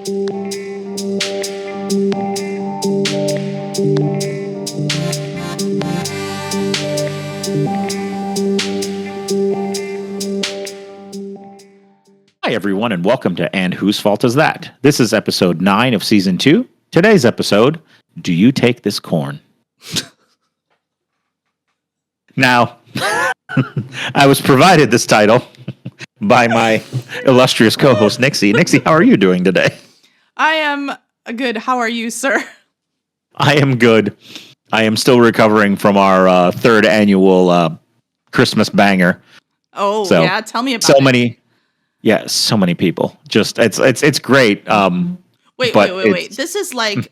Hi, everyone, and welcome to And Whose Fault Is That? This is episode 9 of season 2. Today's episode, Do You Take This Corn? Now, I was provided this title by my illustrious co-host, Nyxi. Nyxi, how are you doing today? I am good. How are you, sir? I am good. I am still recovering from our third annual Christmas banger. Oh, yeah. Tell me about it. So many people. Just it's great. Wait. This is like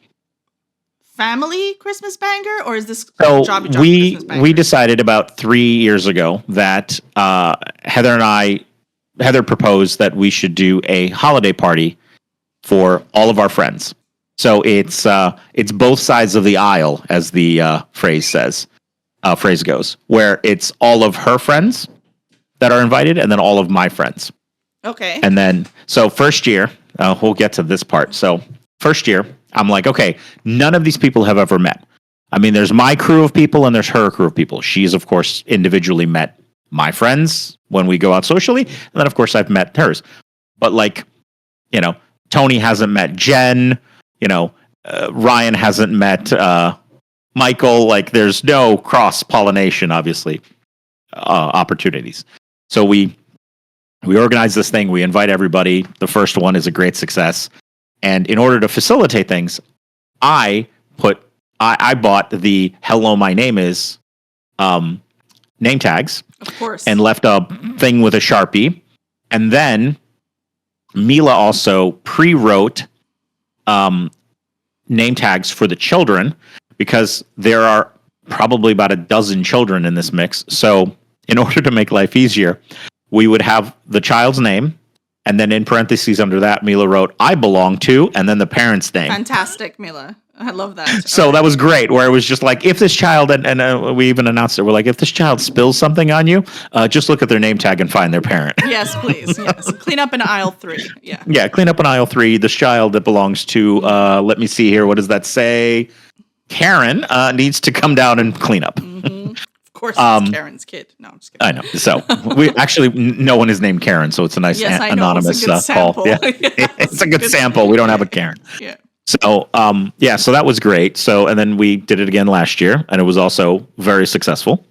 family Christmas banger, or is this Jobby Christmas banger? We decided about 3 years ago that Heather proposed that we should do a holiday party for all of our friends. So it's both sides of the aisle, as the phrase goes, where it's all of her friends that are invited, and then all of my friends. Okay. And then, so first year, we'll get to this part. So first year, I'm like, okay, none of these people have ever met. I mean, there's my crew of people and there's her crew of people. She's, of course, individually met my friends when we go out socially. And then, of course, I've met hers. But like, Tony hasn't met Jen. Ryan hasn't met Michael. Like, there's no cross-pollination, obviously, opportunities. So we organize this thing. We invite everybody. The first one is a great success. And in order to facilitate things, I bought the "Hello, my name is" name tags. Of course. And left a thing with a Sharpie. And then Mila also pre-wrote name tags for the children, because there are probably about a dozen children in this mix. So in order to make life easier, we would have the child's name, and then in parentheses under that, Mila wrote, "I belong to," and then the parent's name. Fantastic, Mila. I love that. So that was great, where it was just like, if this child, and we even announced it, we're like, if this child spills something on you, just look at their name tag and find their parent. Yes, please. Yes. Clean up in aisle 3. Yeah. Yeah, clean up in aisle 3. This child that belongs to, let me see here, what does that say? Karen needs to come down and clean up. Mm-hmm. Of course, it's Karen's kid. No, I'm just kidding. I know. So we actually, no one is named Karen, so it's a nice anonymous call. Yeah. It's a good sample. We don't have a Karen. Yeah. So, so that was great. So, and then we did it again last year, and it was also very successful.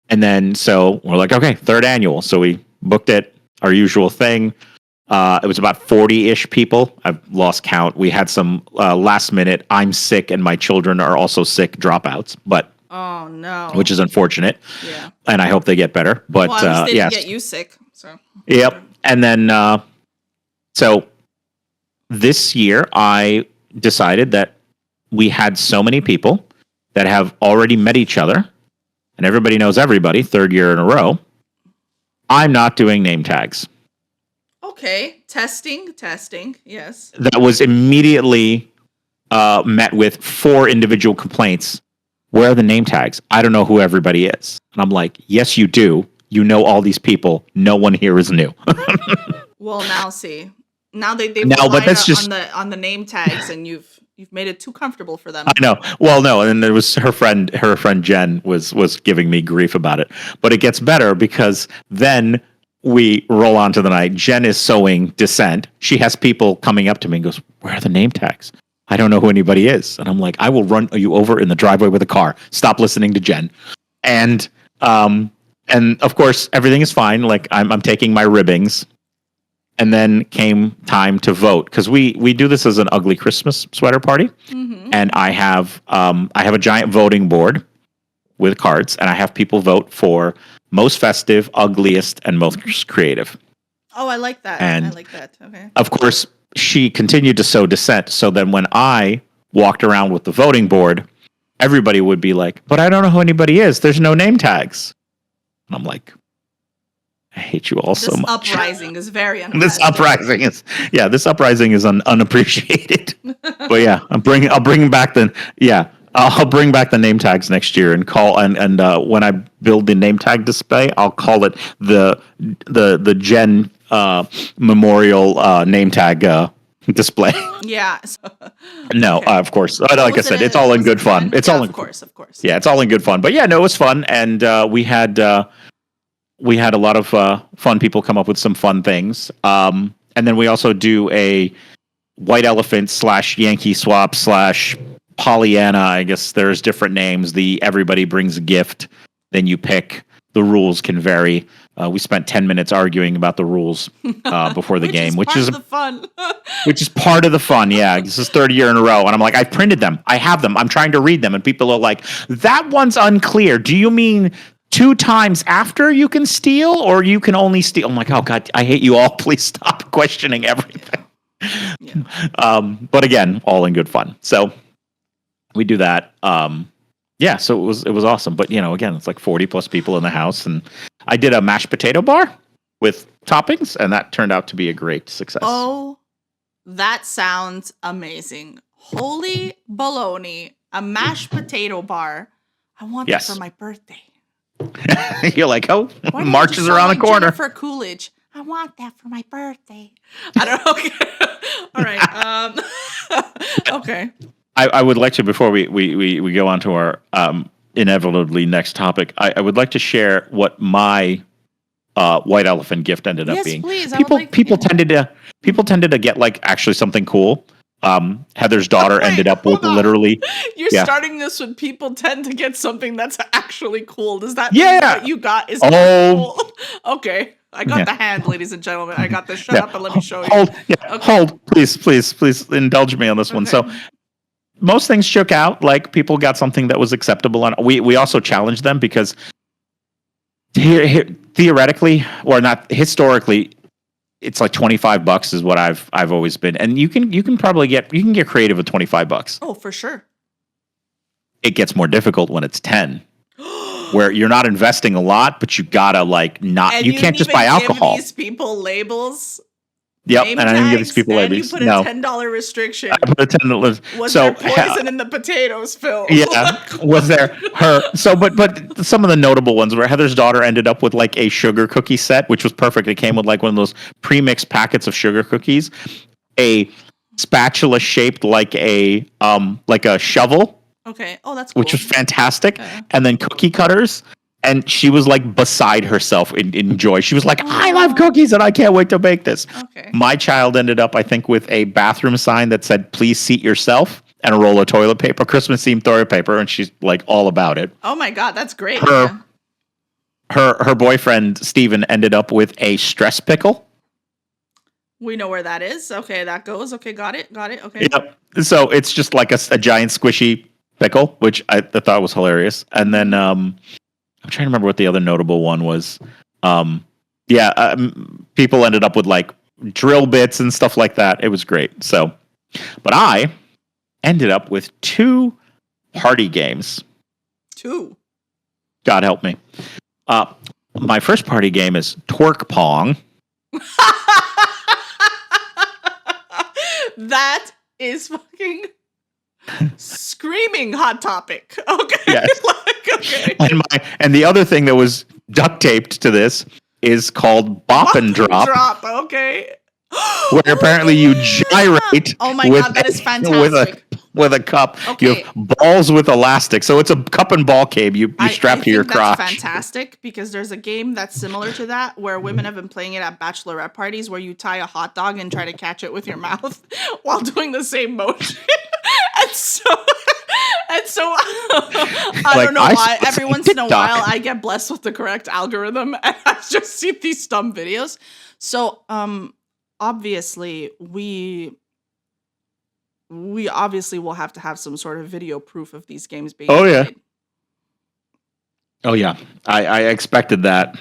And then, so we're like, okay, third annual. So we booked it, our usual thing. It was about 40-ish people. I've lost count. We had some last minute, I'm sick and my children are also sick dropouts, but oh no, which is unfortunate. Yeah, and I hope they get better. But well, at least they didn't get you sick. So yep. And then so this year I decided that we had so many people that have already met each other, and everybody knows everybody. Third year in a row, I'm not doing name tags. Okay, testing. Yes, that was immediately met with 4 individual complaints. Where are the name tags? I don't know who everybody is. And I'm like, yes, you do. You know all these people. No one here is new. Well, now see. Now they've but that's just on the name tags, and you've made it too comfortable for them. I know. Well, no, and there was her friend Jen was giving me grief about it. But it gets better, because then we roll on to the night. Jen is sewing Descent. She has people coming up to me and goes, "Where are the name tags? I don't know who anybody is." And I'm like, "I will run you over in the driveway with a car. Stop listening to Jen." And of course everything is fine. Like I'm taking my ribbings, and then came time to vote, because we do this as an ugly Christmas sweater party. Mm-hmm. And I have a giant voting board with cards, and I have people vote for most festive, ugliest, and most creative. Oh, I like that. And I like that. Okay. of course, she continued to sow dissent. So then when I walked around with the voting board, everybody would be like, "But I don't know who anybody is. There's no name tags." And I'm like, I hate you all so much. This uprising is very unappreciated. This uprising is unappreciated. But yeah, I'll bring back the name tags next year, and call and when I build the name tag display, I'll call it the Jen Memorial name tag display. Yeah. No, of course. Like I said, it's all in good fun. It's all in, of course. Yeah, it's all in good fun. But yeah, no, it was fun, and we had a lot of fun people come up with some fun things. And then we also do a white elephant / Yankee swap / Pollyanna. I guess there's different names. The everybody brings a gift, then you pick. The rules can vary. We spent 10 minutes arguing about the rules before the game, which is the fun. Which is part of the fun. Yeah, this is third year in a row, and I'm like, I've printed them, I have them, I'm trying to read them, and people are like, that one's unclear. Do you mean 2 times after you can steal, or you can only steal? I'm like, oh god, I hate you all. Please stop questioning everything. Yeah. But again, all in good fun. So we do that. Yeah, so it was awesome. But again, it's like 40 plus people in the house, and I did a mashed potato bar with toppings, and that turned out to be a great success. Oh, that sounds amazing! Holy baloney! A mashed potato bar. I want that for my birthday. You're like, oh, March is around the corner. For Coolidge, I want that for my birthday. I don't know. All right. Okay. I would like to, before we go on to our inevitably next topic, I would like to share what my white elephant gift ended up being. Please. People tended to get like actually something cool. Heather's daughter ended up with literally. You're starting this with people tend to get something that's actually cool. Does that mean what you got is cool? Okay. I got the hand, ladies and gentlemen. I got the shut up and let me show you. Hold, please indulge me on this one. So most things shook out. Like people got something that was acceptable, and we also challenged them because theoretically, or not historically, it's like $25 is what I've always been, and you can probably get creative with $25. Oh, for sure. It gets more difficult when it's 10. Where you're not investing a lot, but you gotta you can't just buy alcohol. Give these people labels. Yep, and I didn't give these people labels. You put a $10 restriction. I put a $10. Was there poison in the potatoes, Phil? Yeah, was there but some of the notable ones where Heather's daughter ended up with like a sugar cookie set, which was perfect. It came with like one of those pre-mixed packets of sugar cookies, a spatula shaped like a shovel. Okay. Oh, that's cool. Which was fantastic. And then cookie cutters. And she was like beside herself in joy. She was like, I love cookies and I can't wait to bake this. Okay. My child ended up, I think, with a bathroom sign that said, please seat yourself, and a roll of toilet paper, Christmas themed toilet paper. And she's like all about it. Oh my God, that's great. Her boyfriend, Steven, ended up with a stress pickle. We know where that is. Okay, that goes. Okay, got it. Okay. Yep. So it's just like a giant squishy pickle, which I thought was hilarious. And then I'm trying to remember what the other notable one was. People ended up with like drill bits and stuff like that. It was great. So, but I ended up with 2 party games. 2. God help me. My first party game is twerk pong. That is fucking screaming hot topic. Okay. Yes. Okay. And the other thing that was duct taped to this is called bop and drop. Okay. Where apparently you gyrate. Oh my God, that is fantastic. With a cup. Okay. You have balls with elastic. So it's a cup and ball game you strap to your crotch. That's fantastic because there's a game that's similar to that where women have been playing it at bachelorette parties where you tie a hot dog and try to catch it with your mouth while doing the same motion. and so I don't know why. Every once in a while I get blessed with the correct algorithm and I just see these dumb videos. So obviously we obviously will have to have some sort of video proof of these games being played. Oh yeah. I expected that.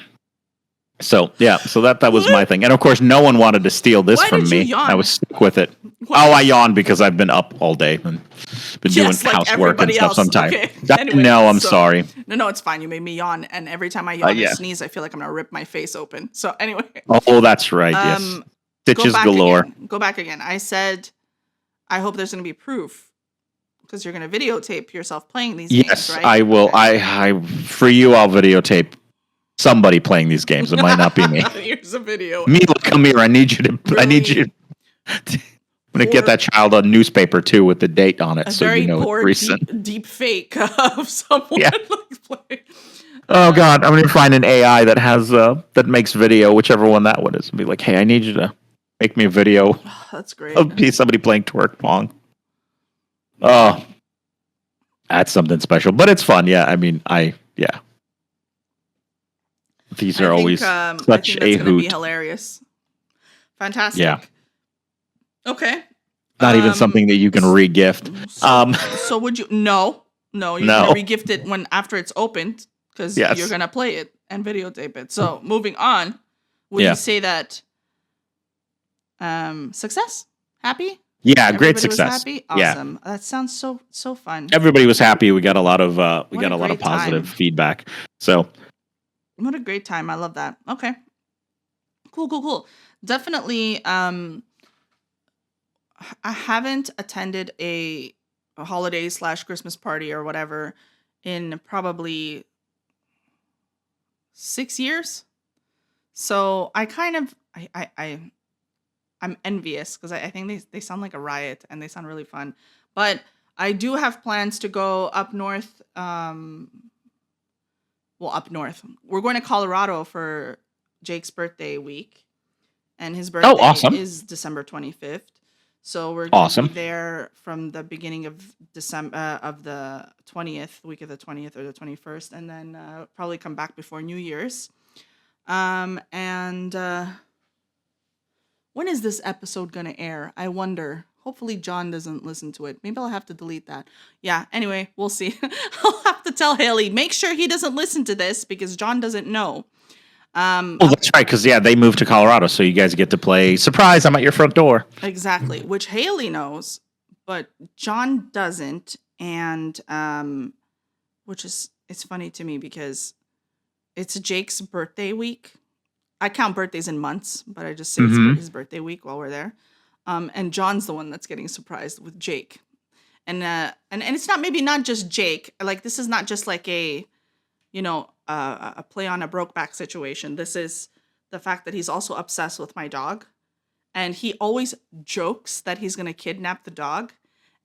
So that was my thing. And of course no one wanted to steal this from me. I was stuck with it. What? I yawned because I've been up all day and been doing housework and stuff sometimes. Okay. Anyway, I'm sorry. No, it's fine. You made me yawn, and every time I yawn and sneeze, I feel like I'm gonna rip my face open. So anyway. Oh, that's right. Yes. Stitches galore. Go back again. I said I hope there's going to be proof because you're going to videotape yourself playing these games, right? Yes, I will. Okay. For you, I'll videotape somebody playing these games. It might not be me. Here's a video. Mila, come here. I need you to. I'm going to get that child a newspaper too with the date on it, a so very you know poor it's recent. deep fake of someone Yeah. like playing. Oh God, I'm going to find an AI that has that makes video, whichever one that one is, and be like, hey, I need you to make me a video That's great. of somebody playing twerk pong. Oh, that's something special, but it's fun. Yeah, I mean, yeah. These are always I such think that's a gonna be hoot. hilarious. Fantastic. Yeah. Okay. Not even something that you can re-gift. So would you? No, you're No. gonna regift it when after it's opened because Yes. you're gonna play it and videotape it. So moving on, would Yeah. you say that success, happy? Yeah, great Everybody success. Was happy? Yeah. Awesome. That sounds so fun. Everybody was happy. We got a lot of What a great positive time. feedback. So What a great time. I love that. Okay. Cool. Definitely I haven't attended a holiday / Christmas party or whatever in probably 6 years. So I kind of I'm envious because I think they sound like a riot and they sound really fun. But I do have plans to go up north. Up north. We're going to Colorado for Jake's birthday week, and his birthday awesome. is December 25th. So we're going to Awesome. be there from the beginning of December of the 20th, week of the 20th or the 21st, and then probably come back before New Year's. And when is this episode going to air? I wonder. Hopefully John doesn't listen to it. Maybe I'll have to delete that. Yeah, anyway, we'll see. I'll have to tell Haley, make sure he doesn't listen to this because John doesn't know. Oh, that's right, because they moved to Colorado, so you guys get to play surprise, I'm at your front door. Exactly, which Haley knows, but John doesn't, and which is it's funny to me because it's Jake's birthday week. I count birthdays in months, but I just say it's his birthday week while we're there. And John's the one that's getting surprised with Jake, and it's not just Jake. Like this is not just like a play on a Brokeback situation. This is the fact that he's also obsessed with my dog, and he always jokes that he's gonna kidnap the dog,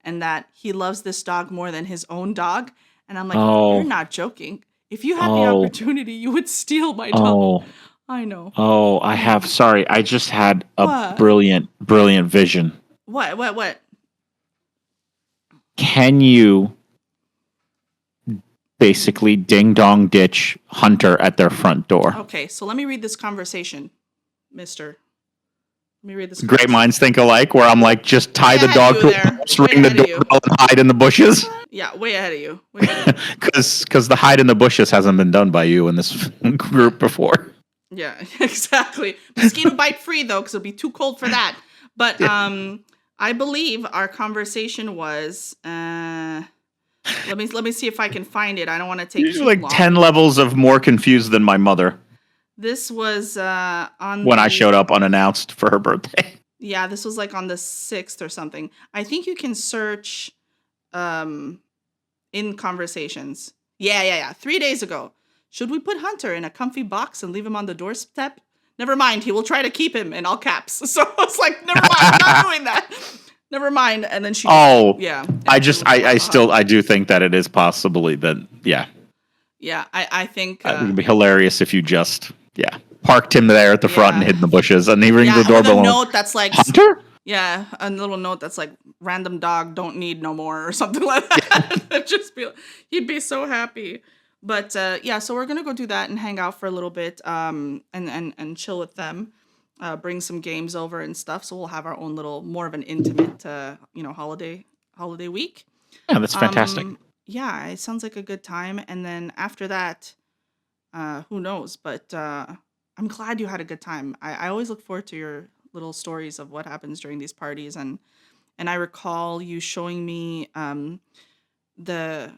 and that he loves this dog more than his own dog. And I'm like, you're not joking. If you had the opportunity, you would steal my dog. I know. Oh, I just had a brilliant vision. What? Can you basically ding dong ditch Hunter at their front door? Okay, so let me read this conversation, mister. Let me read this. Great minds think alike, where I'm like, just tie the dog to a post, ring the doorbell, and hide in the bushes. Yeah, way ahead of you. Because the hide in the bushes hasn't been done by you in this group before. Yeah, exactly. Mosquito bite free though, because it'll be too cold for that. But I believe our conversation was. Let me see if I can find it. I don't want to take too long. 10 levels of more confused than my mother. This was on when I showed up unannounced for her birthday. Yeah, this was like on the 6th or something. I think you can search in conversations. Yeah. 3 days ago. Should we put Hunter in a comfy box and leave him on the doorstep? Never mind. He will try to keep him in all caps. So I was like, never mind. I'm not doing that. Never mind. And then she. Yeah. I do think that it is possibly that. Yeah. Yeah. I think it would be hilarious if you just parked him there at the front and hid in the bushes, and he rings the doorbell. With a note that's like Hunter. Yeah, a little note that's like random dog don't need no more or something like that. He'd be so happy. But so we're gonna go do that and hang out for a little bit, and chill with them, bring some games over and stuff. So we'll have our own little more of an intimate, holiday week. Yeah, that's fantastic. Yeah, it sounds like a good time. And then after that, who knows? But I'm glad you had a good time. I always look forward to your little stories of what happens during these parties, and I recall you showing me the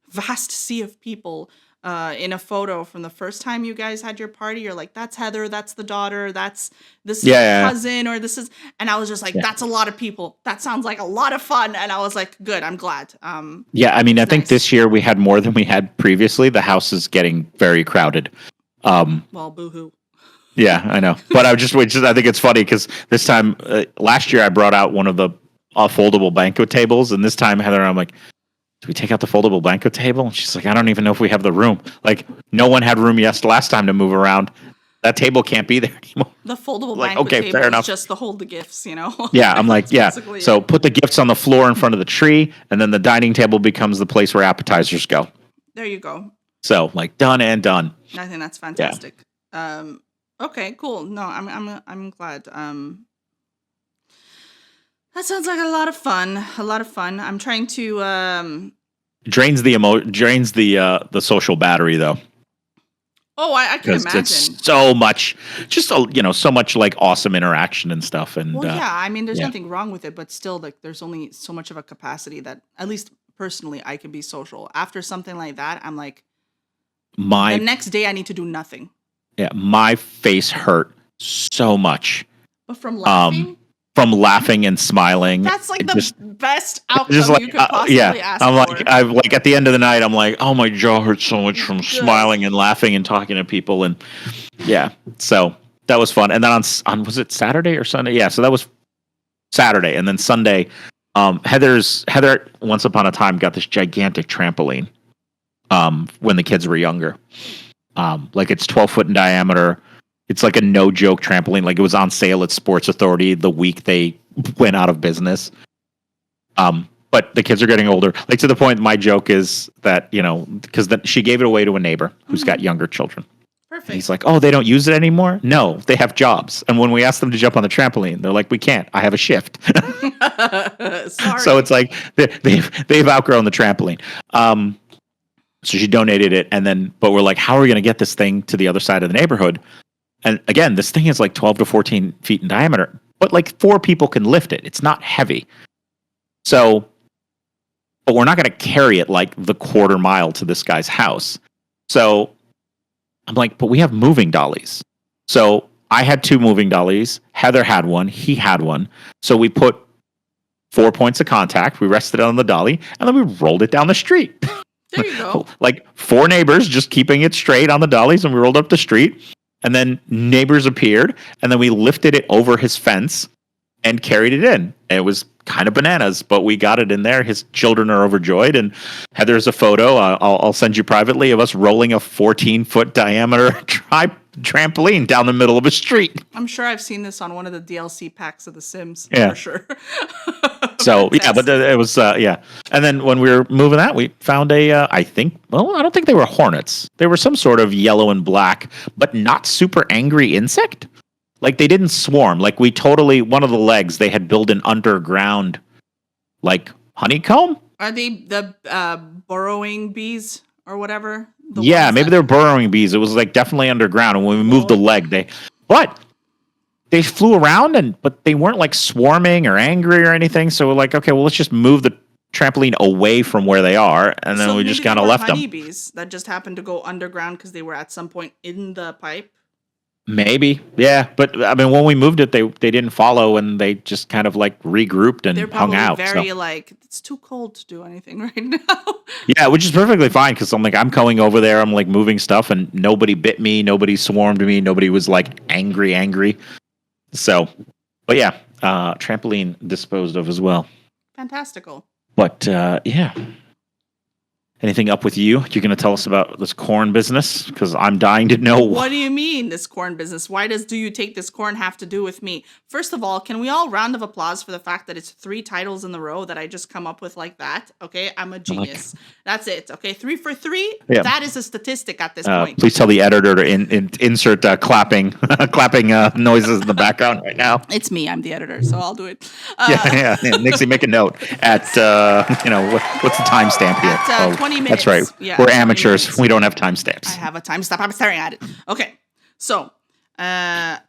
vast sea of people in a photo from the first time you guys had your party. You're like, that's Heather, that's the daughter, that's this cousin, or this is, and I was just like, that's a lot of people. That sounds like a lot of fun. And I was like, good, I'm glad. I think this year we had more than we had previously. The house is getting very crowded. Well, boo-hoo. Yeah, I know. But I think it's funny because this time, last year I brought out one of the foldable banquet tables. And this time, Heather and I'm like, do we take out the foldable banquet table? And she's like, I don't even know if we have the room. Like, no one had room last time to move around. That table can't be there anymore. The foldable Like, banquet okay, table fair is enough. just to hold the gifts, you know? Yeah, I'm like, That's yeah. basically So it. put the gifts on the floor in front of the tree, and then the dining table becomes the place where appetizers go. There you go. So, like, done and done. I think that's fantastic. Okay, cool. No, I'm glad. That sounds like a lot of fun. A lot of fun. I'm trying to Drains the social battery though, Oh, I can because imagine. it's so much, so much like awesome interaction and stuff. And Well, yeah, I mean, there's yeah. nothing wrong with it, but still, like, there's only so much of a capacity that, at least personally, I can be social. After something like that, I'm like, the next day I need to do nothing. My face hurt so much But from laughing, from laughing and smiling. that's like It the best outcome just like you could possibly ask I'm for. like, I like at the end of the night, I'm like, oh, my jaw hurts so much from smiling and laughing and talking to people. And yeah, so that was fun. And then on was it Saturday or Sunday? Yeah, so that was Saturday. And then Sunday, Heather once upon a time got this gigantic trampoline when the kids were younger. Like, it's 12 foot in diameter. It's like a no joke trampoline. Like, it was on sale at Sports Authority the week they went out of business. But the kids are getting older. Like, to the point, my joke is that, because she gave it away to a neighbor who's got younger children. Perfect. And he's like, oh, they don't use it anymore? No, they have jobs. And when we ask them to jump on the trampoline, they're like, we can't. I have a shift. Sorry. So it's like they've outgrown the trampoline. So she donated it, but we're like, how are we going to get this thing to the other side of the neighborhood? And again, this thing is like 12 to 14 feet in diameter, but like 4 people can lift it. It's not heavy. So, but we're not going to carry it like the quarter mile to this guy's house. So I'm like, but we have moving dollies. So I had 2 moving dollies. Heather had one. He had one. So we put 4 points of contact. We rested it on the dolly, and then we rolled it down the street. There you go. Like 4 neighbors just keeping it straight on the dollies, and we rolled up the street. And then neighbors appeared, and then we lifted it over his fence and carried it in. And it was kind of bananas, but we got it in there. His children are overjoyed. And Heather's a photo I'll send you privately of us rolling a 14-foot diameter trampoline down the middle of a street. I'm sure I've seen this on one of the DLC packs of The Sims. Yeah. For sure. So, yeah, but it was, yeah. And then when we were moving that, we found I don't think they were hornets. They were some sort of yellow and black, but not super angry insect. Like, they didn't swarm. Like, one of the legs, they had built an underground, like, honeycomb. Are they the burrowing bees or whatever? Yeah, maybe they're burrowing bees. It was, like, definitely underground. And when we moved the leg, they flew around, but they weren't like swarming or angry or anything. So we're like, okay, well, let's just move the trampoline away from where they are, and then we just kind of left them. Honeybees that just happened to go underground because they were at some point in the pipe. Maybe, yeah. But I mean, when we moved it, they didn't follow, and they just kind of like regrouped and hung out. They're probably very like, it's too cold to do anything right now. Yeah, which is perfectly fine, because I'm going over there, I'm like moving stuff, and nobody bit me, nobody swarmed me, nobody was like angry. So, but yeah, trampoline disposed of as well. Fantastical. But yeah. Anything up with you? You're going to tell us about this corn business? Because I'm dying to know. What do you mean, this corn business? Why do you take this corn have to do with me? First of all, can we all round of applause for the fact that it's 3 titles in the row that I just come up with like that? Okay, I'm a genius. That's it. Okay, 3 for 3. Yeah. That is a statistic at this point. Please tell the editor to insert clapping noises in the background right now. It's me. I'm the editor, so I'll do it. Yeah. Nyxi, make a note at what's the timestamp here? At 20 minutes. That's right. Yeah, we're amateurs. We don't have timestamps. I have a timestamp. I'm staring at it. Okay. So, well,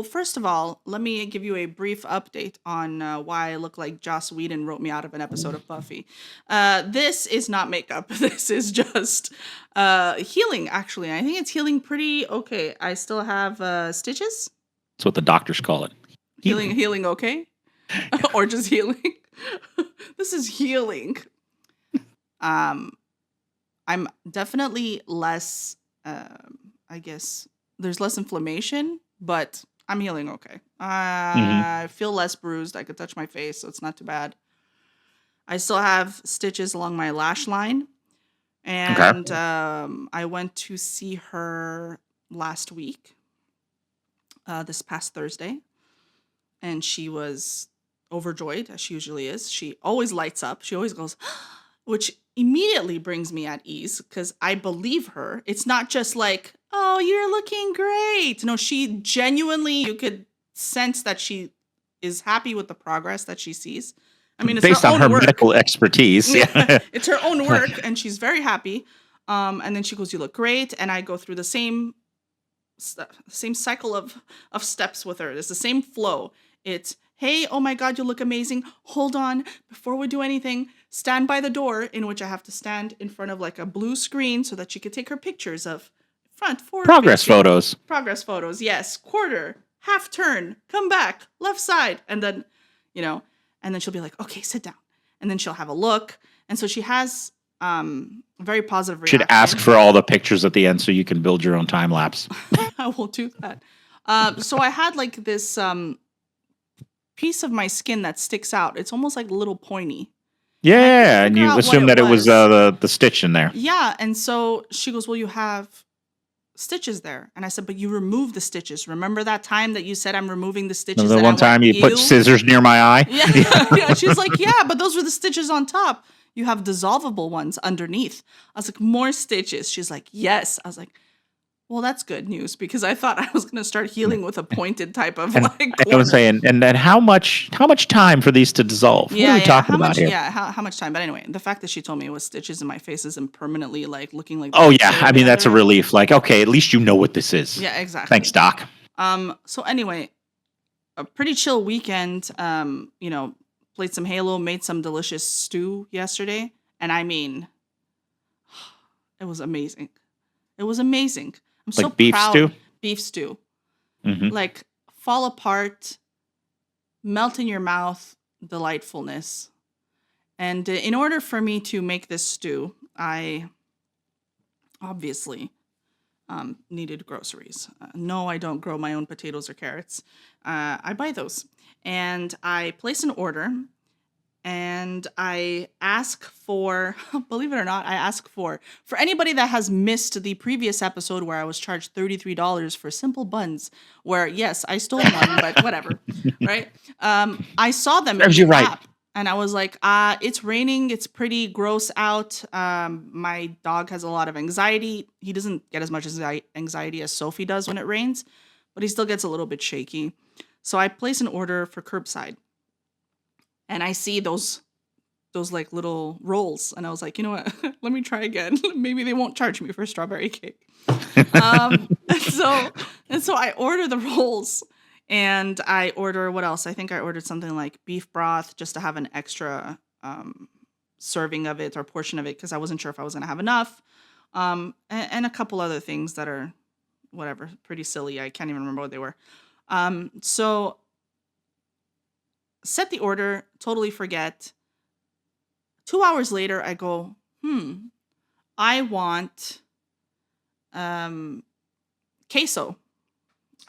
first of all, let me give you a brief update on why I look like Joss Whedon wrote me out of an episode of Buffy. This is not makeup. This is just healing, actually. I think it's healing pretty okay. I still have stitches. That's what the doctors call it. Healing okay? Or just healing? This is healing. I'm definitely less, I guess, there's less inflammation, but I'm healing okay. Hmm. I feel less bruised. I could touch my face, so it's not too bad. I still have stitches along my lash line. Okay. And I went to see her last week, this past Thursday. And she was overjoyed, as she usually is. She always lights up. She always goes, which immediately brings me at ease because I believe her. It's not just like, oh, you're looking great. No, she genuinely, you could sense that she is happy with the progress that she sees. I mean, it's her Based on her own work. medical expertise. Yeah, it's her own work, and she's very happy. And then she goes, "You look great," and I go through the same cycle of steps with her. It's the same flow. It's, hey, oh my God, you look amazing. Hold on, before we do anything, stand by the door, in which I have to stand in front of like a blue screen so that she could take her pictures of front, forward, Progress facing. photos. Progress photos, yes. Quarter, half turn, come back, left side, and then, and then she'll be like, okay, sit down, and then she'll have a look, and so she has very positive reaction. Should ask for all the pictures at the end so you can build your own time lapse. I will do that. So I had like this piece of my skin that sticks out. It's almost like a little pointy. Yeah, and figure you out what assume it that it was was. the stitch in there. Yeah, and so she goes, well, you have stitches there. And I said, but you removed the stitches. Remember that time that you said I'm removing the stitches? The and one I time went, you put scissors near my eye. Yeah. Yeah. She's like, yeah, but those were the stitches on top. You have dissolvable ones underneath. I was like, more stitches. She's like, yes. I was like, well, that's good news because I thought I was going to start healing with a pointed type of And like I corner. was saying, and then how much time for these to dissolve? What are we talking how about much? here? Yeah, how much time? But anyway, the fact that she told me it was stitches in my face isn't permanently like looking like. Oh yeah, I mean that's a relief. Like, okay, at least you know what this is. Yeah, exactly. Thanks, Doc. So anyway, a pretty chill weekend. Played some Halo, made some delicious stew yesterday, and I mean, it was amazing. It was amazing. I'm so Like beef proud. stew? Beef stew. Mm-hmm. Like fall apart, melt in your mouth, delightfulness. And in order for me to make this stew, I obviously needed groceries. No, I don't grow my own potatoes or carrots. I buy those. And I place an order and I ask for, believe it or not, I ask for anybody that has missed the previous episode where I was charged $33 for simple buns, where yes, I stole one, but whatever, right? I saw them in the app and I was like, it's raining. It's pretty gross out. My dog has a lot of anxiety. He doesn't get as much anxiety as Sophie does when it rains, but he still gets a little bit shaky. So I place an order for curbside. And I see those like little rolls, and I was like, you know what? Let me try again. Maybe they won't charge me for strawberry cake. And so I order the rolls, and I order what else? I think I ordered something like beef broth just to have an extra serving of it or portion of it because I wasn't sure if I was gonna have enough, and a couple other things that are whatever, pretty silly. I can't even remember what they were. So. Set the order, totally forget. 2 hours later, I go, I want queso.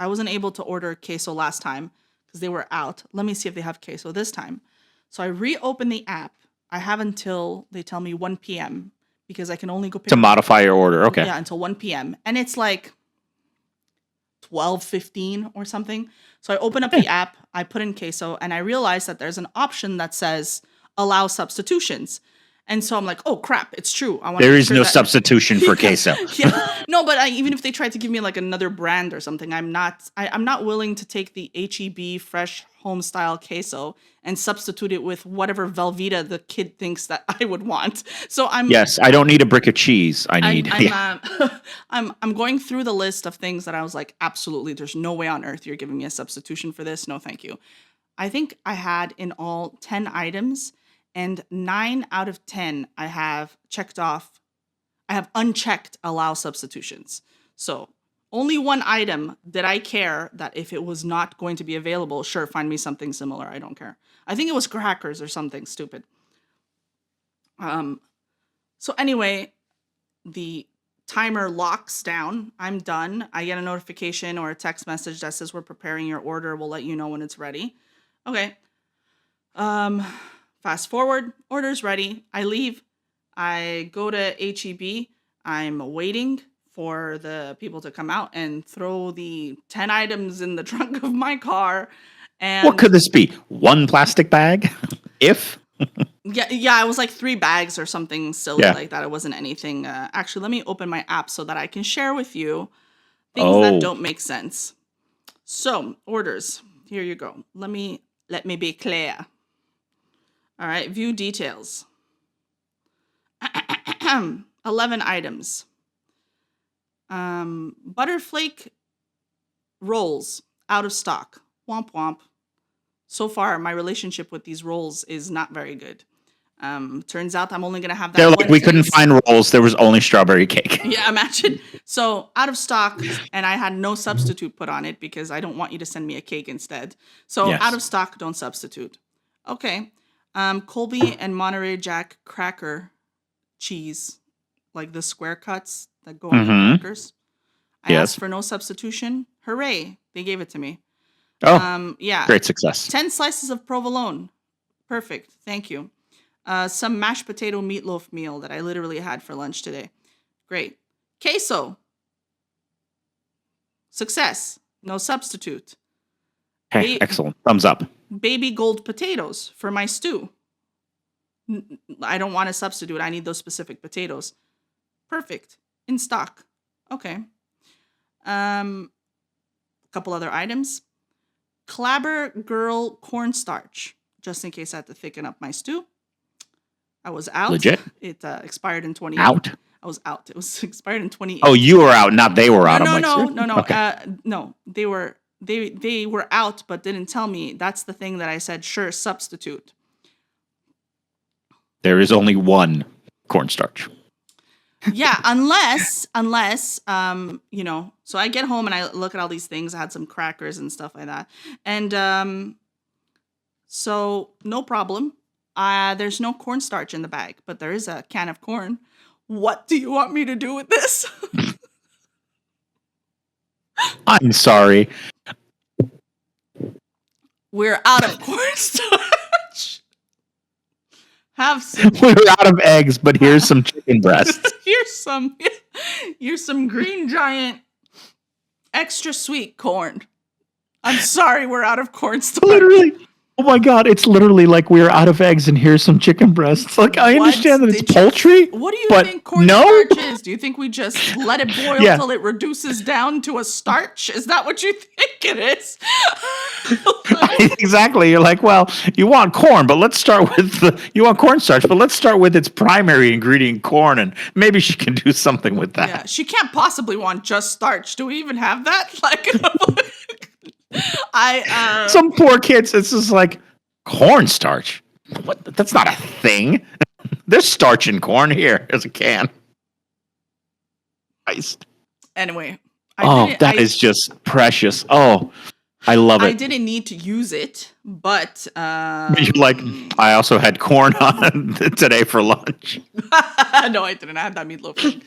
I wasn't able to order queso last time because they were out. Let me see if they have queso this time. So I reopen the app. I have until they tell me 1 p.m. because I can only go pick to modify your order. Okay. Yeah, until 1 p.m. And it's like 12:15 or something. So I open up the app, I put in queso, and I realize that there's an option that says allow substitutions. And so I'm like, oh crap, it's true. There is no substitution for queso. Yeah. No, but even if they tried to give me like another brand or something, I'm not willing to take the HEB fresh home style queso and substitute it with whatever Velveeta the kid thinks that I would want. So Yes, I don't need a brick of cheese. I'm going through the list of things that I was like, absolutely, there's no way on earth you're giving me a substitution for this. No, thank you. I think I had in all 10 items. And 9 out of 10, I have checked off. I have unchecked allow substitutions. So only one item did I care that if it was not going to be available, sure, find me something similar. I don't care. I think it was crackers or something stupid. So anyway, the timer locks down. I'm done. I get a notification or a text message that says we're preparing your order. We'll let you know when it's ready. Okay. Fast forward, order's ready. I leave. I go to HEB. I'm waiting for the people to come out and throw the 10 items in the trunk of my car. And What could this be? One plastic bag? If? Yeah, it was like 3 bags or something silly like that. It wasn't anything. Actually, let me open my app so that I can share with you things that don't make sense. So, orders. Here you go. Let me be clear. All right, view details. 11 items. Butterflake rolls out of stock. Womp womp. So far, my relationship with these rolls is not very good. Turns out I'm only going to have that. They're like, we couldn't find rolls. There was only strawberry cake. Yeah, imagine. So out of stock, and I had no substitute put on it because I don't want you to send me a cake instead. So out of stock, don't substitute. Okay. Colby and Monterey Jack cracker cheese, like the square cuts that go on the crackers. I asked for no substitution. Hooray. They gave it to me. Oh, yeah. Great success. 10 slices of provolone. Perfect. Thank you. Some mashed potato meatloaf meal that I literally had for lunch today. Great. Queso. Success. No substitute. Okay, excellent. Thumbs up. Baby gold potatoes for my stew. I don't want a substitute. I need those specific potatoes. Perfect. In stock. Okay. A couple other items. Clabber Girl cornstarch, just in case I had to thicken up my stew. I was out. Legit? It expired in 20. Out? I was out. It was expired in 20. Oh, you were out, not they were out. No. Okay. No, they were out, but didn't tell me. That's the thing that I said. Sure, substitute. There is only one cornstarch. Yeah, unless so I get home and I look at all these things. I had some crackers and stuff like that. And so no problem. There's no cornstarch in the bag, but there is a can of corn. What do you want me to do with this? I'm sorry. We're out of cornstarch. Have some. We're out of eggs, but here's some chicken breasts. Here's some Green Giant extra sweet corn. I'm sorry, we're out of cornstarch. Literally. Oh my God, it's literally like we're out of eggs and here's some chicken breasts. Like, I understand that it's poultry. What do you think cornstarch is? Do you think we just let it boil till it reduces down to a starch? Is that what you think it is? Exactly. You're like, well, you want corn, but let's start with you want cornstarch, but let's start with its primary ingredient, corn, and maybe she can do something with that. Yeah, she can't possibly want just starch. Do we even have that? Like, some poor kids, it's just like cornstarch. What? That's not a thing. There's starch in corn. Here, there's a can. Christ. Anyway. That is just precious. Oh, I love it. I didn't need to use it, but you're like, I also had corn on today for lunch. No, I didn't. I had that meatloaf,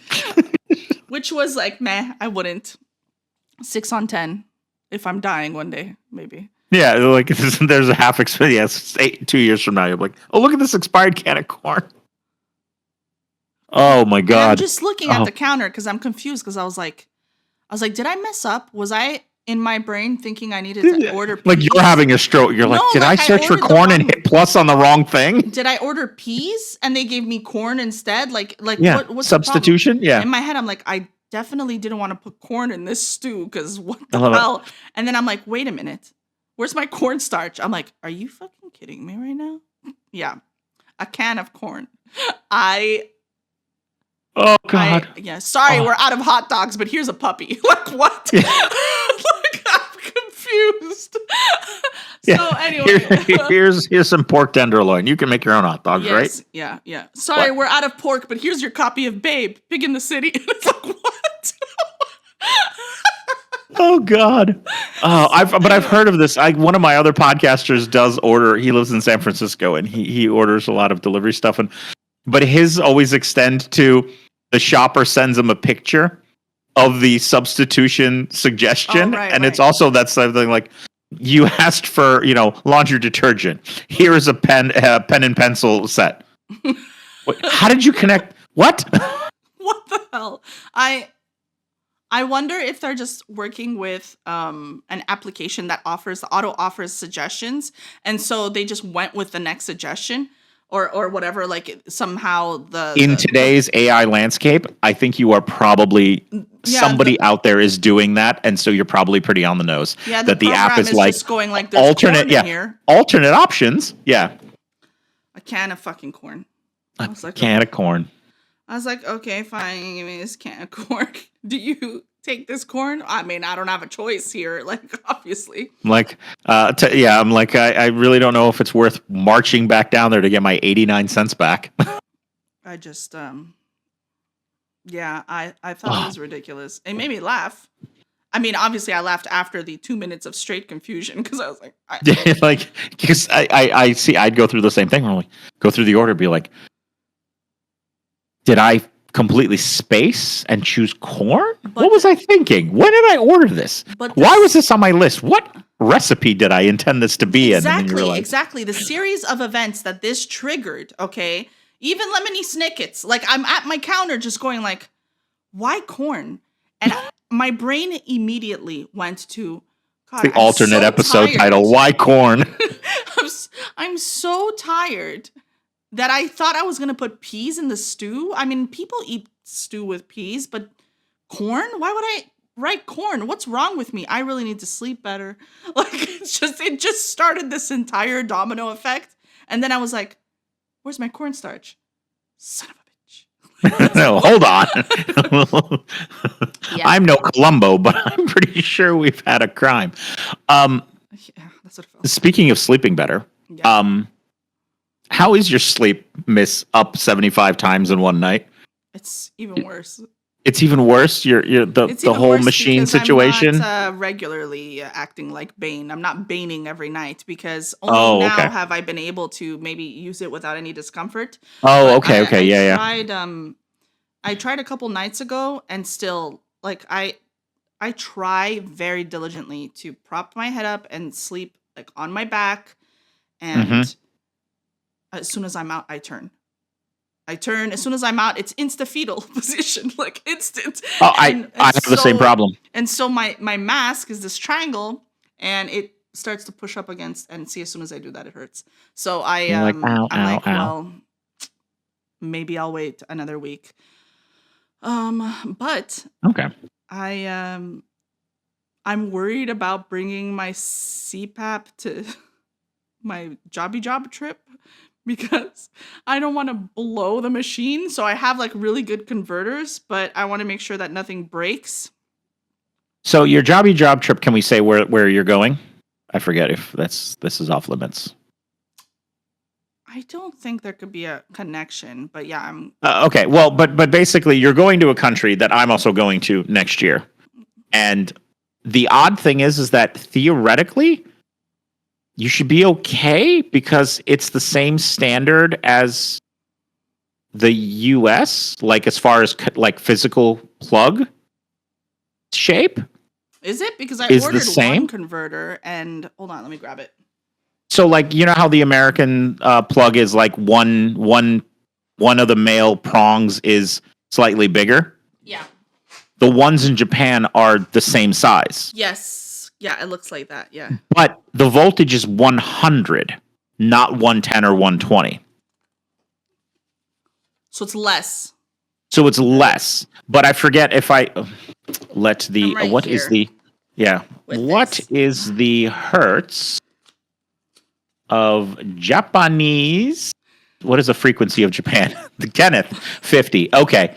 which was like, meh. I wouldn't. 6 on 10. If I'm dying one day, maybe. Yeah, like there's a half expired. Yes, 2 years from now, you're like, oh, look at this expired can of corn. Oh my God! And I'm just looking at the counter because I'm confused because I was like, did I mess up? Was I in my brain thinking I needed to order peas? Like you're having a stroke. You're like, did I search for corn and hit plus on the wrong thing? Did I order peas and they gave me corn instead? Like yeah, what's substitution? Yeah. In my head, I'm like, I definitely didn't want to put corn in this stew because what the hell? And then I'm like, wait a minute. Where's my cornstarch? I'm like, are you fucking kidding me right now? Yeah. A can of corn. Oh, God. Sorry, we're out of hot dogs, but here's a puppy. Like, what? Yeah. Like, I'm confused. So, anyway. Here's some pork tenderloin. You can make your own hot dogs, right? Yeah. Sorry, we're out of pork, but here's your copy of Babe, Big in the City. It's like, what? Oh, God. I've heard of this. One of my other podcasters does order. He lives in San Francisco, and he orders a lot of delivery stuff. But his always extend to the shopper sends them a picture of the substitution suggestion. Oh, right, and right. it's also that something like, you asked for, laundry detergent. Here is a pen and pencil set. Wait, how did you connect? What? What the hell? I wonder if they're just working with an application that auto offers suggestions, and so they just went with the next suggestion or whatever. Like somehow In today's AI landscape, I think you are probably somebody out there is doing that, and so you're probably pretty on the nose. Yeah, that the app is like just going like there's alternate, corn in here. alternate options. Yeah, A can of fucking corn. I was like, can of corn. I was like, okay, fine, give me this can of corn. Do you take this corn? I mean, I don't have a choice here, like, obviously. I'm like, I'm like, I really don't know if it's worth marching back down there to get my 89 cents back. I just, I thought it was ridiculous. It made me laugh. I mean, obviously, I laughed after the 2 minutes of straight confusion because I was like, because I see, I'd go through the same thing. Where I'm like, go through the order, be like, did I completely space and choose corn? What was I thinking? When did I order this? Why was this on my list? What recipe did I intend this to be in? Exactly. The series of events that this triggered, okay? Even Lemony Snicket's. Like, I'm at my counter just going like, why corn? And my brain immediately went to, God, the alternate episode title, why corn? I'm so tired that I thought I was going to put peas in the stew. I mean, people eat stew with peas, but corn? Why would I write corn? What's wrong with me? I really need to sleep better. Like, it just started this entire domino effect. And then I was like, where's my cornstarch? Son of a bitch. No, hold on. Yeah. I'm no Columbo, but I'm pretty sure we've had a crime. Yeah, that's what it felt. Speaking of sleeping better, how is your sleep, Miss Up 75 times in one night? It's even worse. It's even worse. The whole machine situation. I'm not regularly acting like Bane. I'm not baning every night because only now have I been able to maybe use it without any discomfort. Oh, but okay, I tried a couple nights ago, and still, like, I try very diligently to prop my head up and sleep like on my back, and as soon as I'm out, I turn. As soon as I'm out, it's insta-fetal position, like instant. Oh, I have the same problem. And so my mask is this triangle, and it starts to push up against, and see, as soon as I do that, it hurts. So well, maybe I'll wait another week. But I'm worried about bringing my CPAP to my job trip, because I don't want to blow the machine. So I have like really good converters, but I want to make sure that nothing breaks. So your job trip, can we say where you're going? I forget if this is off limits. I don't think there could be a connection, but yeah, I'm okay. Well, but basically you're going to a country that I'm also going to next year. And the odd thing is that theoretically you should be okay because it's the same standard as the US, like as far as like physical plug shape. Is it? Because I ordered one converter, and hold on, let me grab it. So, like, you know how the American plug is like one of the male prongs is slightly bigger? Yeah. The ones in Japan are the same size. Yes. Yeah, it looks like that. Yeah. But the voltage is 100, not 110 or 120. So it's less. But I forget if I let the what here is the is the hertz of Japanese? What is the frequency of Japan? The Kenneth 50. Okay.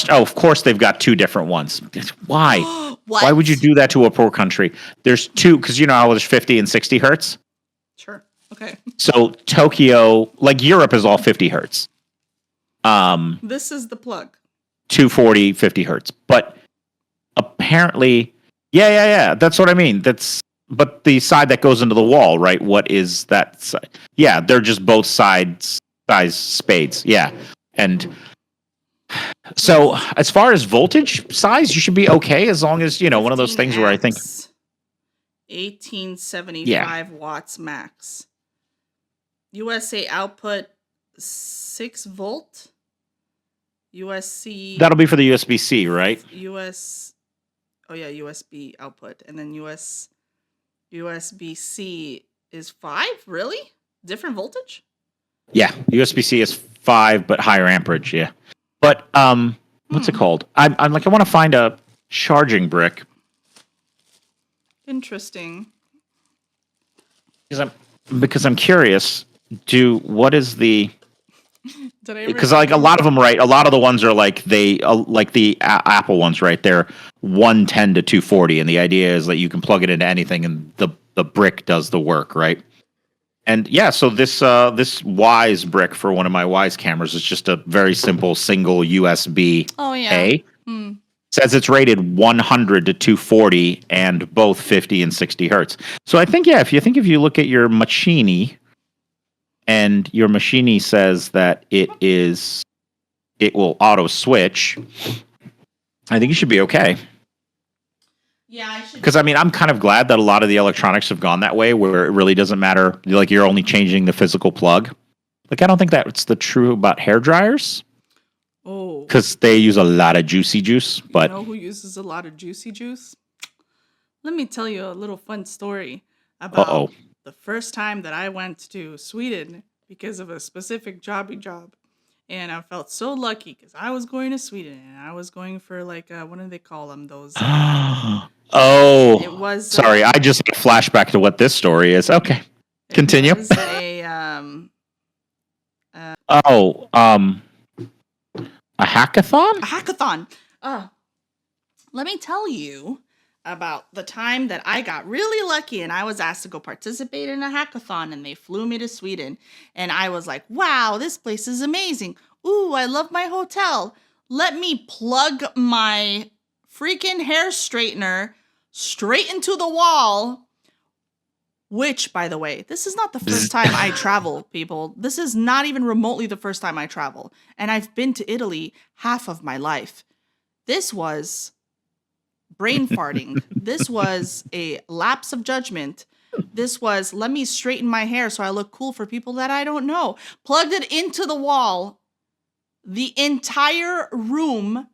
Of course they've got two different ones. Why? What? Why would you do that to a poor country? There's two, because you know how there's 50 and 60 hertz? Sure. Okay. So Tokyo, like Europe, is all 50 hertz. This is the plug. 240, 50 hertz. But apparently, yeah. That's what I mean. But the side that goes into the wall, right? What is that side? Yeah, they're just both size spades. Yeah. And So as far as voltage size, you should be okay as long as, one of those 15 things where I think, amps, 1875 yeah, watts max. USA output 6 volt. USC that'll be for the USB-C, right? US oh yeah, USB output, and then USB-C is 5? Really? Different voltage? Yeah, USB-C is 5, but higher amperage, yeah. But what's it called? I'm like, I want to find a charging brick Interesting. because I'm curious. What is the? Did I ever Because like a lot of them, right? A lot of the ones are like like the Apple ones, right? They're 110 to 240, and the idea is that you can plug it into anything, and the brick does the work, right? And yeah, so this Wise brick for one of my Wise cameras is just a very simple single USB Oh yeah. A. Says it's rated 100 to 240 and both 50 and 60 hertz. So I think, yeah, if you look at your Machini and your Machini says that it will auto switch, I think you should be okay. Yeah, I should. Because I mean, I'm kind of glad that a lot of the electronics have gone that way, where it really doesn't matter. Like you're only changing the physical plug. Like I don't think that's the true about hair dryers. Oh, Because they use a lot of juicy juice. But you know who uses a lot of juicy juice? Let me tell you a little fun story about the first time that I went to Sweden because of a specific job. And I felt so lucky because I was going to Sweden and I was going for like, what do they call them? Those. It was. Sorry, I just had a flashback to what this story is. Okay, continue. It was a hackathon? A hackathon. Let me tell you about the time that I got really lucky and I was asked to go participate in a hackathon and they flew me to Sweden. And I was like, wow, this place is amazing. Ooh, I love my hotel. Let me plug my freaking hair straightener straight into the wall. Which, by the way, this is not the first time I travel, people. This is not even remotely the first time I travel. And I've been to Italy half of my life. This was brain farting. This was a lapse of judgment. This was, let me straighten my hair so I look cool for people that I don't know. Plugged it into the wall. The entire room,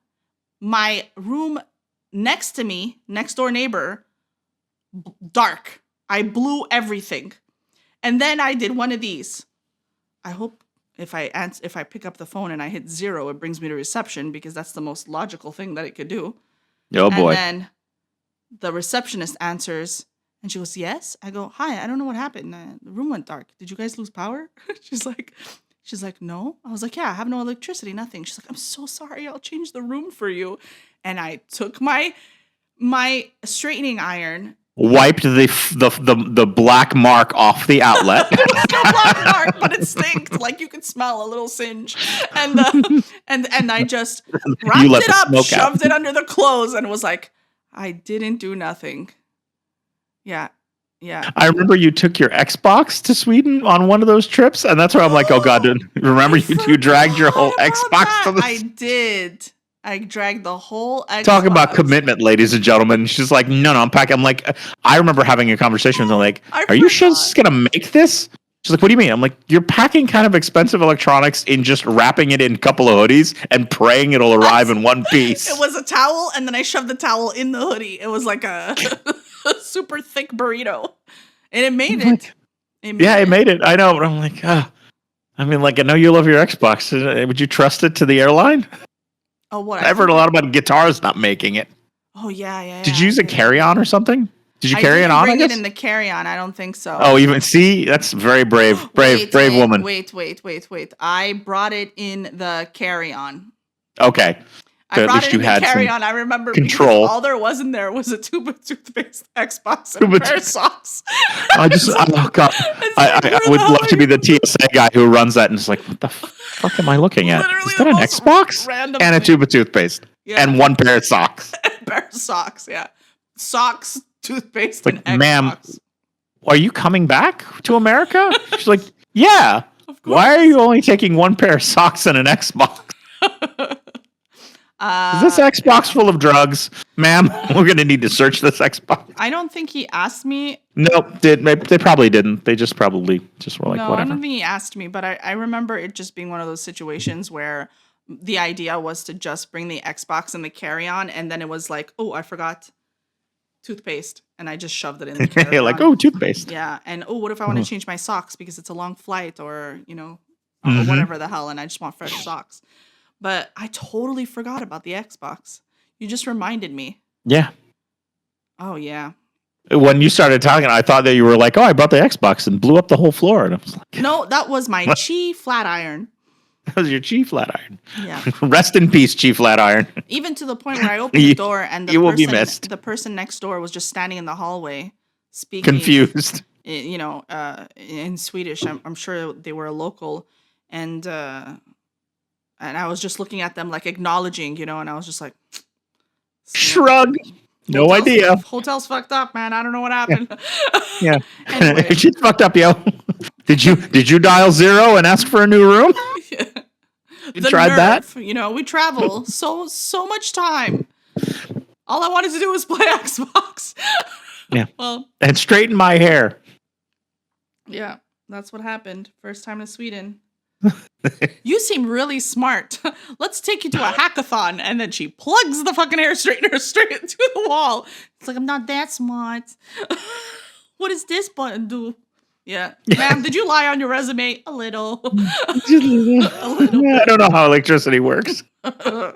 my room next to me, next door neighbor, dark. I blew everything. And then I did one of these. I hope if I pick up the phone and I hit 0, it brings me to reception because that's the most logical thing that it could do. Oh boy. And then the receptionist answers and she goes, yes. I go, hi, I don't know what happened. The room went dark. Did you guys lose power? She's like, no. I was like, yeah, I have no electricity, nothing. She's like, I'm so sorry. I'll change the room for you. And I took my straightening iron, wiped the black mark off the outlet. It's no black mark, but it stinked. Like you could smell a little singe. And I just wrapped it up, shoved it under the clothes, and was like, I didn't do nothing. Yeah. Yeah. I remember you took your Xbox to Sweden on one of those trips, and that's where I'm like, oh God, remember you dragged your whole Xbox to the I did. I dragged the whole Xbox. Talk about commitment, ladies and gentlemen. She's like, no, I'm packing. I'm like, I remember having a conversation with her like, are you sure this is going to make this? She's like, what do you mean? I'm like, you're packing kind of expensive electronics in just wrapping it in a couple of hoodies and praying it'll arrive in one piece. It was a towel, and then I shoved the towel in the hoodie. It was like a super thick burrito. And it made it. It made it. I know, but I'm like, I mean, like, I know you love your Xbox. Would you trust it to the airline? Oh, what? I've heard a lot about guitars not making it. Oh, yeah. Did you use a carry-on or something? Did you carry it on? I didn't bring it in the carry-on. I don't think so. Oh, even see? That's very brave. Brave woman. Wait. I brought it in the carry-on. Okay. I brought it in the carry-on. I remember control. All there was in there was a tube of toothpaste, Xbox, and a pair of socks. Oh God. I would love to be the TSA guy who runs that and is like, what the fuck am I looking at? Is that an Xbox? And a tube of toothpaste. Yeah. And one pair of socks. A pair of socks, yeah. Socks, toothpaste, and Xbox. Ma'am, are you coming back to America? She's like, yeah. Why are you only taking one pair of socks and an Xbox? Is this Xbox full of drugs, ma'am? We're gonna need to search this Xbox. I don't think he asked me. Nope, they probably didn't. They just probably just were like, No, I whatever. don't think he asked me, but I remember it just being one of those situations where the idea was to just bring the Xbox and the carry-on, and then it was like, oh, I forgot toothpaste, and I just shoved it in the carry-on. Like, oh, toothpaste. Yeah, and oh, what if I want to change my socks because it's a long flight, or or whatever the hell, and I just want fresh socks. But I totally forgot about the Xbox. You just reminded me. Yeah. Oh yeah. When you started talking, I thought that you were like, oh, I brought the Xbox and blew up the whole floor. And I was like, No, that was my Chi flat iron. that was your Chi Flatiron. Yeah. Rest in peace, Chi Flatiron. Even to the point where I opened the door and you will be missed. The person next door was just standing in the hallway speaking. Confused. In Swedish. I'm sure they were a local. And I was just looking at them, like acknowledging, and I was just like, shrug. No idea. Hotel's fucked up, man. I don't know what happened. Yeah. Anyway. Shit's fucked up, yo. Did you dial 0 and ask for a new room? Yeah. You tried that? We travel so much time. All I wanted to do was play Xbox. Yeah. Well, and straighten my hair. Yeah, that's what happened. First time to Sweden. You seem really smart. Let's take you to a hackathon. And then she plugs the fucking hair straightener straight into the wall. It's like, I'm not that smart. What does this button do? Yeah. Ma'am, did you lie on your resume? A little. A little. I don't know how electricity works. Yeah.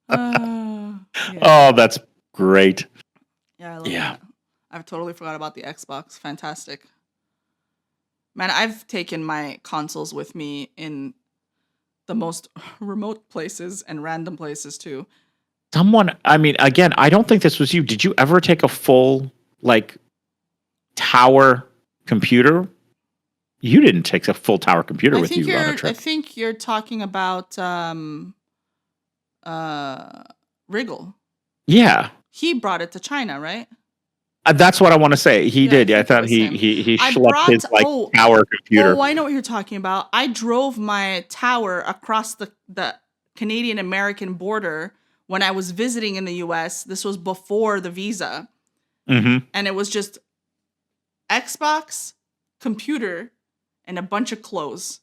Oh, that's great. Yeah, I love that. I've totally forgot about the Xbox. Fantastic. Man, I've taken my consoles with me in the most remote places and random places too. Again, I don't think this was you. Did you ever take a full, tower computer? You didn't take a full tower computer with you on a trip. I think you're talking about Wriggle. Yeah. He brought it to China, right? That's what I want to say. He did. I thought he schlepped his tower computer. Oh, I know what you're talking about. I drove my tower across the Canadian-American border when I was visiting in the U.S. This was before the visa. Mm-hmm. And it was just Xbox, computer, and a bunch of clothes.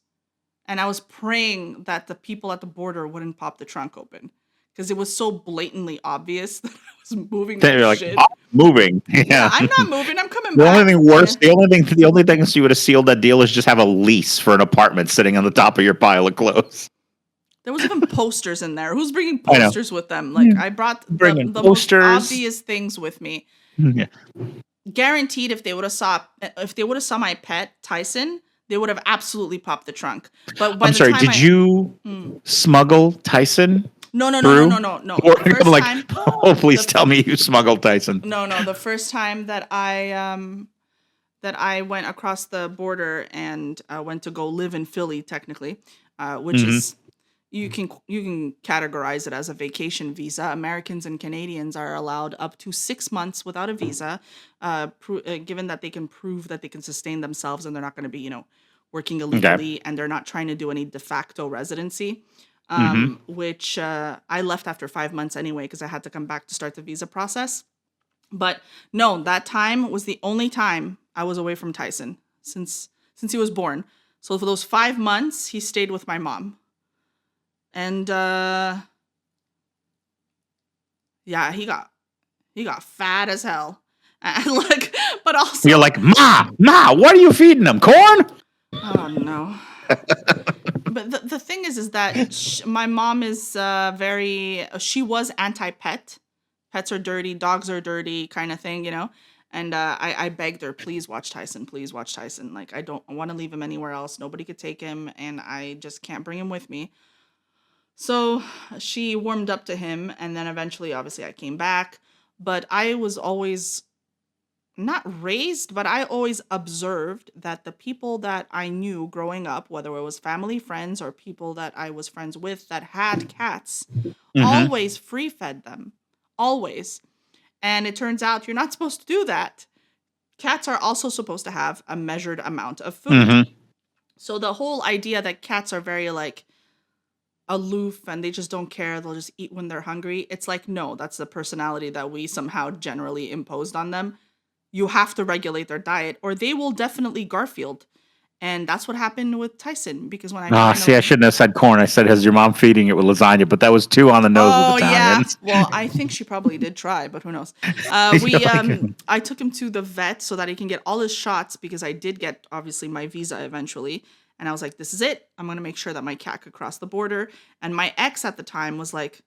And I was praying that the people at the border wouldn't pop the trunk open. Because it was so blatantly obvious that I was moving that shit. I'm moving. Yeah, I'm not moving. I'm coming back. The only thing worse, the only thing you would have sealed that deal is just have a lease for an apartment sitting on the top of your pile of clothes. There was even posters in there. Who's bringing posters with them? I brought the most obvious things with me. Yeah. Guaranteed, if they would have saw my pet Tyson, they would have absolutely popped the trunk. But by did you smuggle Tyson? No. Please tell me you smuggled Tyson. No. The first time that I went across the border and went to go live in Philly, technically, which is you can categorize it as a vacation visa. Americans and Canadians are allowed up to 6 months without a visa, given that they can prove that they can sustain themselves and they're not going to be, working illegally, and they're not trying to do any de facto residency. Which I left after 5 months anyway, because I had to come back to start the visa process. But no, that time was the only time I was away from Tyson since he was born. So for those 5 months, he stayed with my mom. And he got fat as hell. And but also you're like, Ma, what are you feeding them? Corn? Oh no. But the thing is that my mom is she was anti-pet. Pets are dirty, dogs are dirty, kind of thing, And I begged her, please watch Tyson. I don't want to leave him anywhere else. Nobody could take him, and I just can't bring him with me. So she warmed up to him, and then eventually, obviously, I came back. But I was always not raised, but I always observed that the people that I knew growing up, whether it was family, friends, or people that I was friends with that had cats, always free fed them. Always. And it turns out you're not supposed to do that. Cats are also supposed to have a measured amount of food. So the whole idea that cats are very aloof and they just don't care. They'll just eat when they're hungry. It's like, no, that's the personality that we somehow generally imposed on them. You have to regulate their diet or they will definitely Garfield. And that's what happened with Tyson because when I See, I finally. shouldn't have said corn. I said, has your mom feeding it with lasagna? But that was too on the nose Oh with yeah. Italians. Well, I think she probably did try, but who knows? I took him to the vet so that he can get all his shots because I did get obviously my visa eventually. And I was like, this is it. I'm going to make sure that my cat could cross the border. And my ex at the time was like,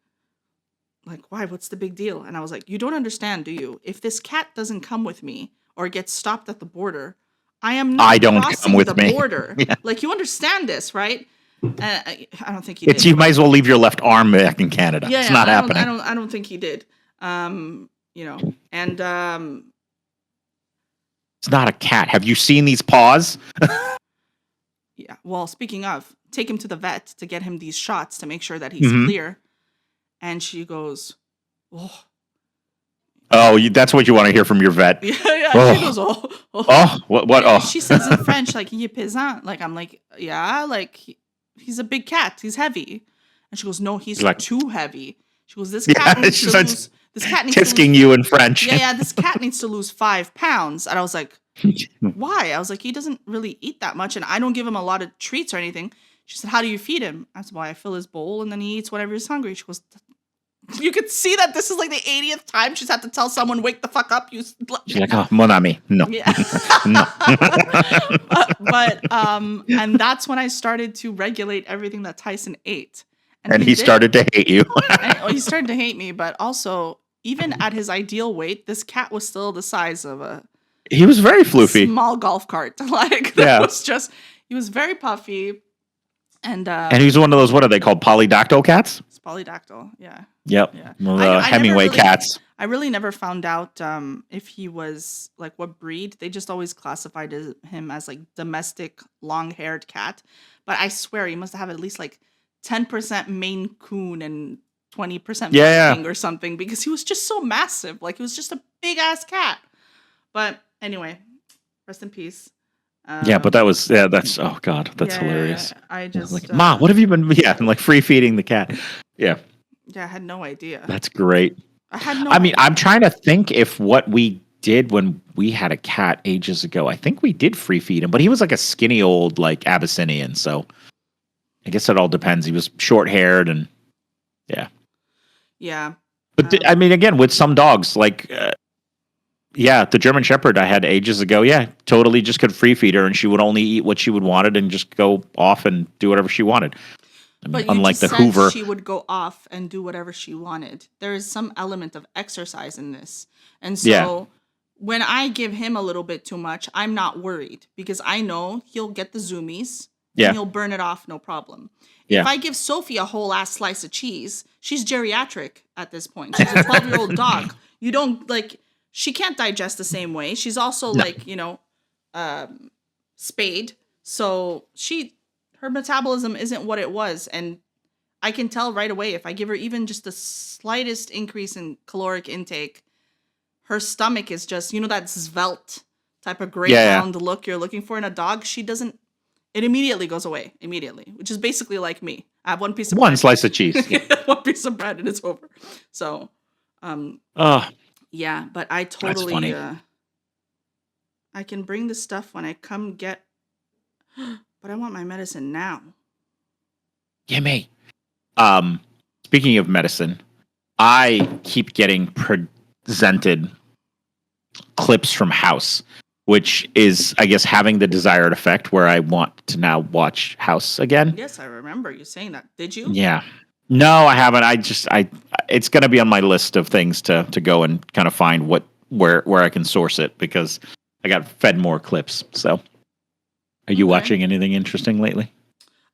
why? What's the big deal? And I was like, you don't understand, do you? If this cat doesn't come with me or gets stopped at the border, I am not don't crossing come with the me. border. Yeah. Like, you understand this, right? I don't think he It's did. you might as well leave your left arm back in Canada. Yeah, It's not happening. I don't think he did. And It's not a cat. Have you seen these paws? yeah. Well, speaking of, take him to the vet to get him these shots to make sure that he's clear. And she goes, oh. Oh, that's what you want to hear from your vet. Yeah. Oh. She goes, oh. Oh, what? Yeah, Oh. she says in French, like, il est pesant. Like, I'm like, yeah, like, he's a big cat. He's heavy. And she goes, no, he's like, too heavy. She goes, this cat needs to lose. This cat needs tisking you in French. Yeah, this cat needs to lose 5 pounds. And I was like, why? I was like, he doesn't really eat that much, and I don't give him a lot of treats or anything. She said, how do you feed him? I said, well, I fill his bowl, and then he eats whatever he's hungry. She goes, you could see that this is like the 80th time she's had to tell someone, wake the fuck up. She's like, oh, mon ami. No. Yeah. No. And that's when I started to regulate everything that Tyson ate. And he started to hate you. He started to hate me, but also, even at his ideal weight, this cat was still the size of a He was very floofy. small golf cart. Like, he was very puffy. And he was one of those, what are they called? Polydactyl cats? it's polydactyl. Yeah. Yep. Yeah. The Hemingway cats. I really never found out if he was like what breed. They just always classified him as like domestic long-haired cat. But I swear he must have at least like 10% Maine Coon and 20% King or something because he was just so massive. Like, he was just a big ass cat. But anyway, rest in peace. But that's oh god, that's hilarious. I just like, Ma, what have you been? Yeah, I'm like free feeding the cat. Yeah. Yeah, I had no idea. That's great. I mean, I'm trying to think if what we did when we had a cat ages ago. I think we did free feed him, but he was like a skinny old like Abyssinian. So I guess it all depends. He was short haired and yeah. Yeah. But I mean, again, with some dogs, like. The German Shepherd I had ages ago, totally just could free feed her and she would only eat what she would wanted and just go off and do whatever she wanted. I mean, but unlike the Hoover. She would go off and do whatever she wanted. There is some element of exercise in this. And so when I give him a little bit too much, I'm not worried because I know he'll get the zoomies and he'll burn it off, no problem. Yeah. If I give Sophie a whole ass slice of cheese, she's geriatric at this point. She's a 12-year-old dog. You don't like... She can't digest the same way. She's also spayed. So her metabolism isn't what it was. And I can tell right away if I give her even just the slightest increase in caloric intake, her stomach is just, that svelte type of gray round look you're looking for in a dog. It immediately goes away immediately, which is basically like me. I have one piece of bread. Slice of cheese. One piece of bread and it's over. So, yeah, but I totally, I can bring the stuff when I come get, but I want my medicine now. Yeah, mate. Speaking of medicine, I keep getting presented clips from House, which is, I guess, having the desired effect where I want to now watch House again. Yes, I remember you saying that. Did you? Yeah. No, I haven't. It's going to be on my list of things to go and kind of find where I can source it because I got fed more clips. So, are you watching anything interesting lately?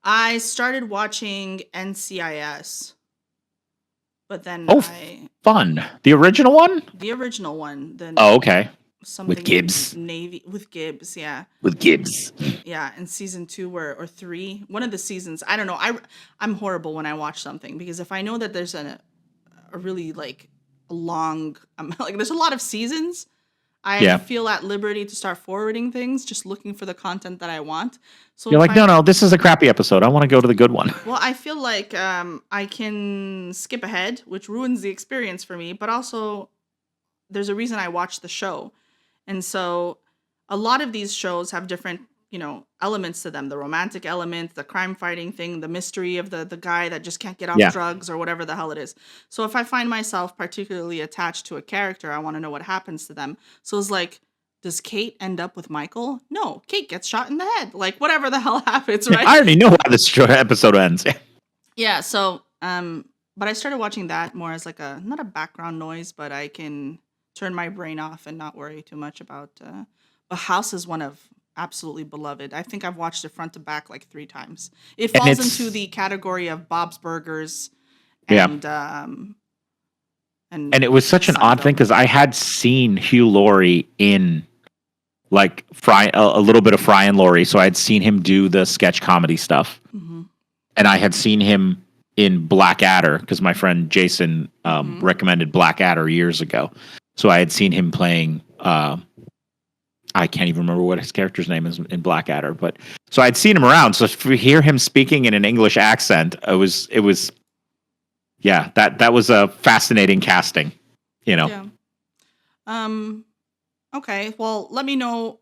I started watching NCIS, but then fun. The original one? The original one. Then okay. With Gibbs. With Gibbs, yeah. With Gibbs. Yeah, in season 2 or 3, one of the seasons. I don't know. I'm horrible when I watch something because if I know that there's a really like long, like there's a lot of seasons, I feel at liberty to start forwarding things, just looking for the content that I want. So You're if like, no, this is a crappy episode. I want to go to the good one. Well, I feel like I can skip ahead, which ruins the experience for me, but also there's a reason I watch the show. And so a lot of these shows have different, elements to them. The romantic element, the crime fighting thing, the mystery of the guy that just can't get off Yeah. drugs or whatever the hell it is. So if I find myself particularly attached to a character, I want to know what happens to them. So it's like, does Kate end up with Michael? No, Kate gets shot in the head. Like whatever the hell happens, right? I already know how this episode ends. Yeah, so but I started watching that more as like not a background noise, but I can turn my brain off and not worry too much about but House is one of absolutely beloved. I think I've watched it front to back like 3 times. It falls into the category of Bob's Burgers and and it was such an odd thing because I had seen Hugh Laurie in like a little bit of Fry and Laurie, so I had seen him do the sketch comedy stuff. Mm-hmm. And I had seen him in Blackadder because my friend Jason recommended Blackadder years ago. So I had seen him playing. I can't even remember what his character's name is in Blackadder, but so I'd seen him around. So to hear him speaking in an English accent, it was, that was a fascinating casting, Yeah. Okay. Well, let me know.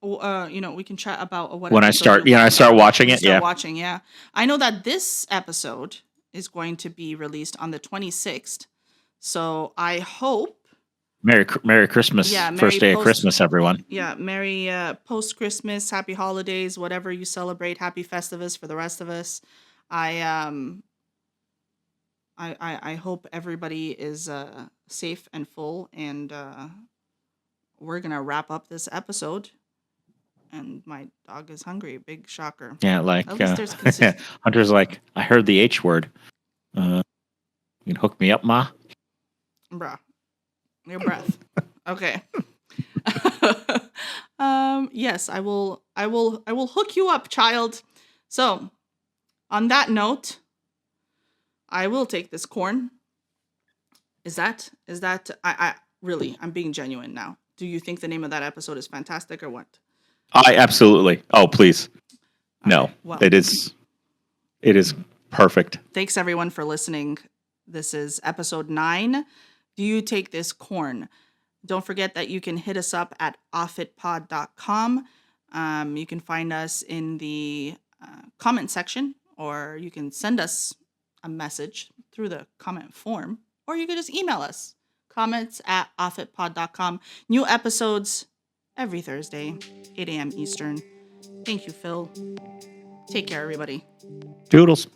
We can chat about what when I start watching it. Yeah. I know that this episode is going to be released on the 26th. So I hope. Merry Christmas. Yeah, first day of Christmas, everyone. Yeah, Merry post-Christmas, happy holidays, whatever you celebrate, happy Festivus for the rest of us. I hope everybody is safe and full, and we're gonna wrap up this episode. And my dog is hungry. Big shocker. Yeah, like Hunter's like, I heard the H word. You can hook me up, Ma. Bruh. Your breath. Okay. Yes, I will hook you up, child. So, on that note, I will take this corn. Is that I really, I'm being genuine now. Do you think the name of that episode is fantastic or what? I absolutely. Oh, please. No. Okay, well, it is perfect. Thanks everyone for listening. This is episode 9. Do you take this corn? Don't forget that you can hit us up at offitpod.com. You can find us in the comment section, or you can send us a message through the comment form, or you can just email us. Comments at offitpod.com. New episodes every Thursday, 8 a.m. Eastern. Thank you, Phil. Take care, everybody. Doodles.